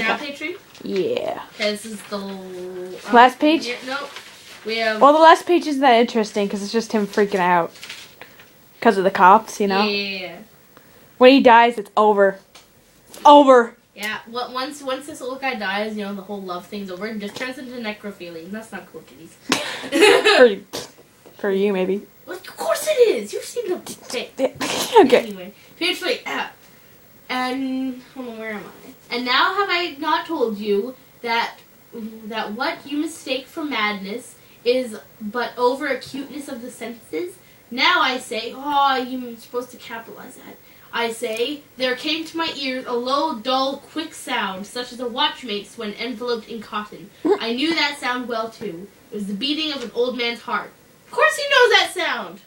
Now page 3? Yeah. Okay, this is the... last page? Yeah, no. We have... Well, the last page isn't that interesting because it's just him freaking out. Because of the cops, you know? Yeah. When he dies, it's over. Over. Yeah, once this little guy dies, you know, the whole love thing's over and just turns into necrophilia. That's not cool, kitties. For you, maybe. Well, of course it is! You've seen the... Okay. Okay. Anyway, page 3. And... Hold on, where am I? And now have I not told you that what you mistake for madness is but over acuteness of the senses? Now I say, oh, you're supposed to capitalize that. I say, there came to my ears a low, dull, quick sound, such as a watch makes when enveloped in cotton. I knew that sound well, too. It was the beating of an old man's heart. Of course he knows that sound!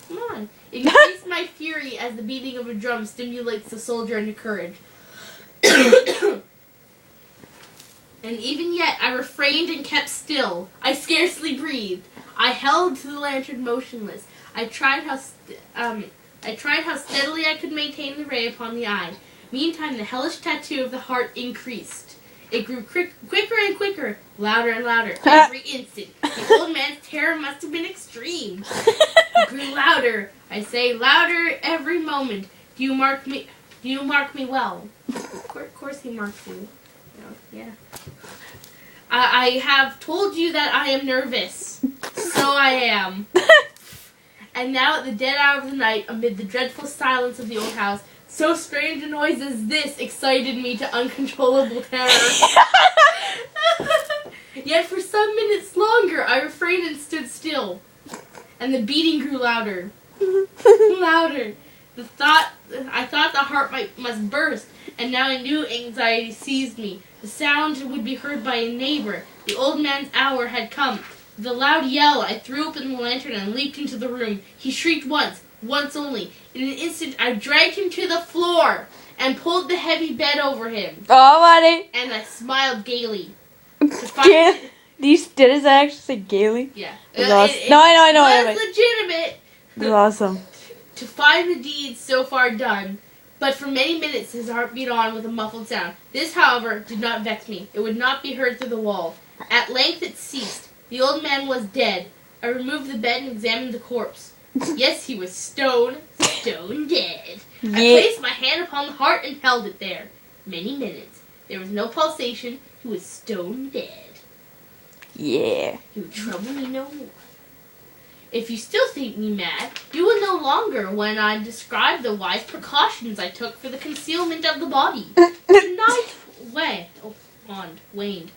Come on. It increased my fury as the beating of a drum stimulates the soldier into courage. And even yet, I refrained and kept still. I scarcely breathed. I held to the lantern motionless. I tried how steadily I could maintain the ray upon the eye. Meantime, the hellish tattoo of the heart increased. It grew quicker and quicker, louder and louder, every instant. The old man's terror must have been extreme. It grew louder. I say, louder every moment. Do you mark me well? Of course he marks you. Yeah. I have told you that I am nervous. So I am. And now at the dead hour of the night, amid the dreadful silence of the old house, so strange a noise as this excited me to uncontrollable terror. Yet for some minutes longer I refrained and stood still. And the beating grew louder. Louder. I thought the heart must burst, and now a new anxiety seized me. The sound would be heard by a neighbor. The old man's hour had come. With a loud yell, I threw open the lantern and leaped into the room. He shrieked once only. In an instant, I dragged him to the floor and pulled the heavy bed over him. Oh, buddy. And I smiled gaily. Did his actually say gaily? Yeah. Awesome. I know. It was legitimate. It was awesome. To find the deed so far done. But for many minutes his heart beat on with a muffled sound. This, however, did not vex me. It would not be heard through the wall. At length it ceased. The old man was dead. I removed the bed and examined the corpse. Yes, he was stone dead. Yeah. I placed my hand upon the heart and held it there. Many minutes. There was no pulsation. He was stone dead. Yeah. He would trouble me no more. If you still think me mad, you will no longer when I describe the wise precautions I took for the concealment of the body. The night waned.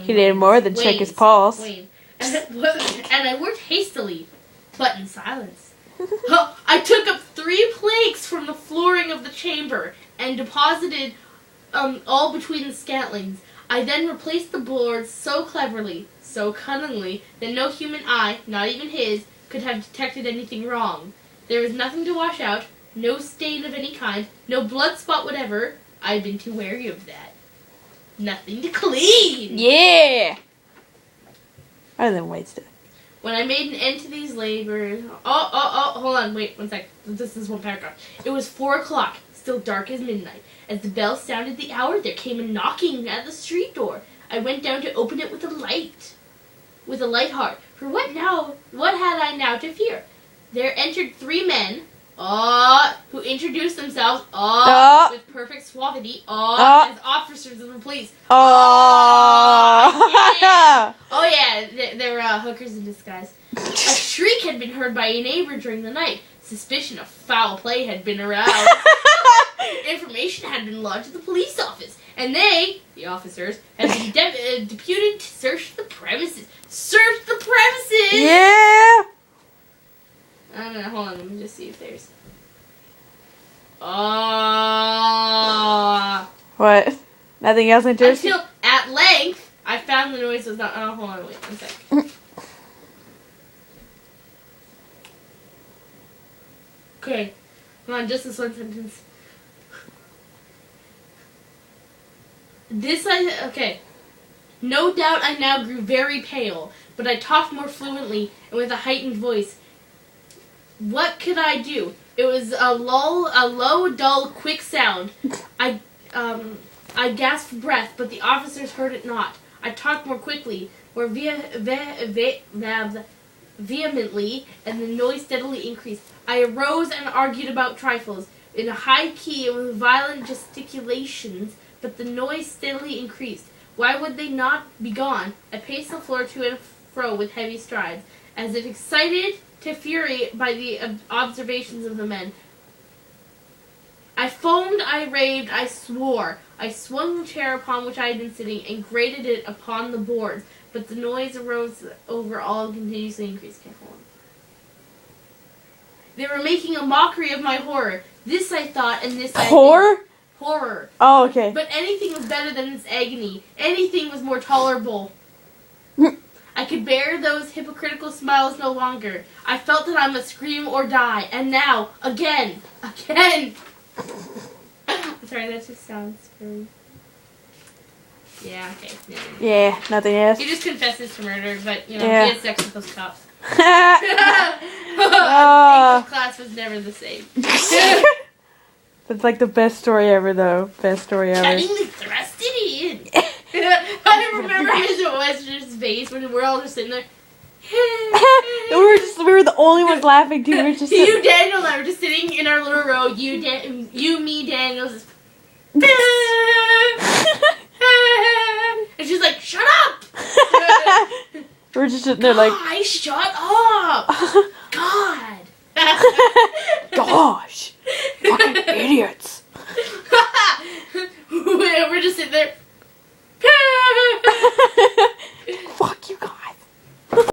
He did more than check his pulse. And I worked hastily, but in silence. I took up 3 planks from the flooring of the chamber and deposited all between the scantlings. I then replaced the boards so cleverly, so cunningly, that no human eye, not even his, could have detected anything wrong. There was nothing to wash out, no stain of any kind, no blood spot whatever. I had been too wary of that. Nothing to clean! Yeah! Other than wasted. When I made an end to these labors... hold on, wait, 1 sec. This is one paragraph. It was 4 o'clock, still dark as midnight. As the bell sounded the hour, there came a knocking at the street door. I went down to open it with a light heart. For what had I now to fear? There entered 3 men, who introduced themselves, with perfect suavity, as officers of the police. Yeah. Oh yeah, they're hookers in disguise. A shriek had been heard by a neighbor during the night. Suspicion of foul play had been aroused. Information had been lodged at the police office, and they, the officers, had been deputed to search the premises. Search the premises! Yeah! Hold on, let me just see if there's... What? Nothing else interesting? Until, at length, I found the noise was not... hold on, wait 1 sec. Okay. Hold on, just this one sentence. Okay. No doubt I now grew very pale, but I talked more fluently and with a heightened voice. What could I do? It was a low, dull, quick sound. I gasped for breath, but the officers heard it not. I talked more quickly, more vehemently, and the noise steadily increased. I arose and argued about trifles, in a high key and with violent gesticulations, but the noise steadily increased. Why would they not be gone? I paced the floor to and fro with heavy strides, as if excited to fury by the observations of the men. I foamed, I raved, I swore. I swung the chair upon which I had been sitting and grated it upon the boards, but the noise arose over all and continuously increased. Careful. They were making a mockery of my horror. This I thought, and this I Horror? did. Horror. Oh, okay. But anything was better than this agony. Anything was more tolerable. I could bear those hypocritical smiles no longer. I felt that I must scream or die. And now, again. Sorry, that just sounds scary. Yeah, okay. Yeah, nothing else. He just confesses to murder, but, you know, Yeah. he had sex with those cops. English class was never the same. That's like the best story ever, though. Best story ever. Cunningly thrusted in. I remember his face when we're all just sitting there. we were the only ones laughing too. We were just You, Daniel, and I were just sitting in our little row. You, me, Daniel. Just and she's like, "Shut up!" We're just sitting there like, "Guys, shut up!"